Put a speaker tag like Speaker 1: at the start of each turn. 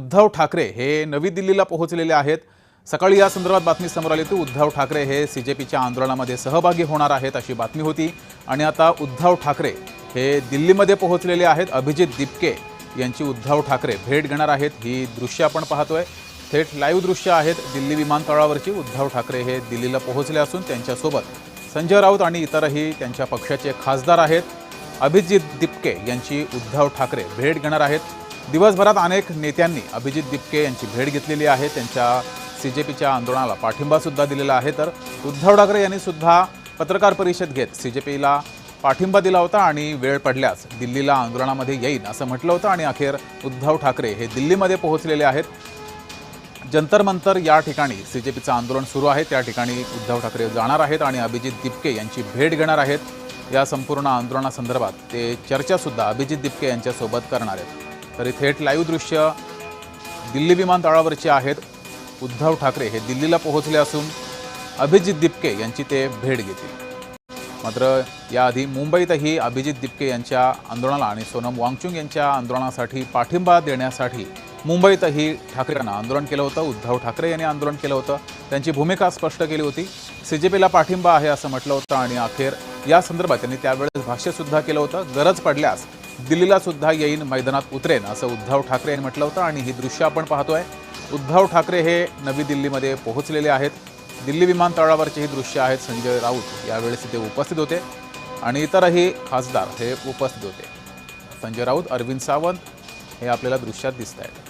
Speaker 1: उद्धव ठाकरे हे नवी दिल्लीला पोहोचलेले आहेत। सकाळी या संदर्भात बातमी समोर आली होती। उद्धव ठाकरे हे सीजेपीच्या आंदोलनामध्ये सहभागी होणार आहेत अशी बातमी होती आणि आता उद्धव ठाकरे हे दिल्लीमध्ये पोहोचलेले आहेत। अभिजित दीपके यांची उद्धव ठाकरे भेट घेणार आहेत। ही दृश्य आपण पाहतोय, थेट लाईव्ह दृश्य आहेत दिल्ली विमानतळावरची। उद्धव ठाकरे हे दिल्लीला पोहोचले असून त्यांच्यासोबत संजय राऊत आणि इतरही त्यांच्या पक्षाचे खासदार आहेत। अभिजित दीपके यांची उद्धव ठाकरे भेट घेणार आहेत। दिवसभरात अनेक नेत्यांनी अभिजित दीपके यांची भेट घेतलेली आहे, त्यांच्या सीजेपीच्या आंदोलनाला पाठिंबा सुद्धा दिलेला आहे। तर उद्धव ठाकरे यांनी सुद्धा पत्रकार परिषद घेत सीजेपीला पाठिंबा दिला होता आणि वेळ पडल्यास दिल्लीला आंदोलनामध्ये येईन असं म्हटलं होतं आणि अखेर उद्धव ठाकरे हे दिल्लीमध्ये पोहोचलेले आहेत। जंतर मंतर या ठिकाणी सीजेपीचं आंदोलन सुरू आहे, त्या ठिकाणी उद्धव ठाकरे जाणार आहेत आणि अभिजित दीपके यांची भेट घेणार आहेत। या संपूर्ण आंदोलनासंदर्भात ते चर्चा सुद्धा अभिजित दीपके यांच्यासोबत करणार आहेत। तरी थेट लाईव्ह दृश्य दिल्ली विमानतळावरचे आहेत। उद्धव ठाकरे हे दिल्लीला पोहोचले असून अभिजित दीपके यांची ते भेट घेतील। मात्र याआधी मुंबईतही अभिजित दीपके यांच्या आंदोलनाला आणि सोनम वांगचुक यांच्या आंदोलनासाठी पाठिंबा देण्यासाठी मुंबईतही ठाकरेंना आंदोलन केलं होतं। उद्धव ठाकरे यांनी आंदोलन केलं होतं, त्यांची भूमिका स्पष्ट केली होती, सीजेपीला पाठिंबा आहे असं म्हटलं होतं आणि अखेर या संदर्भात त्यांनी त्यावेळेस भाष्य सुद्धा केलं होतं। गरज पडल्यास दिल्लीला सुद्धा येईन, मैदानात उतरेन असं उद्धव ठाकरे यांनी म्हटलं होतं आणि ही दृश्य आपण पाहतोय। उद्धव ठाकरे हे नवी दिल्लीमध्ये पोहोचलेले आहेत। दिल्ली विमानतळावरची ही दृश्य आहेत। संजय राऊत यावेळेस तिथे उपस्थित होते आणि इतरही खासदार हे उपस्थित होते। संजय राऊत, अरविंद सावंत हे आपल्याला दृश्यात दिसत आहेत।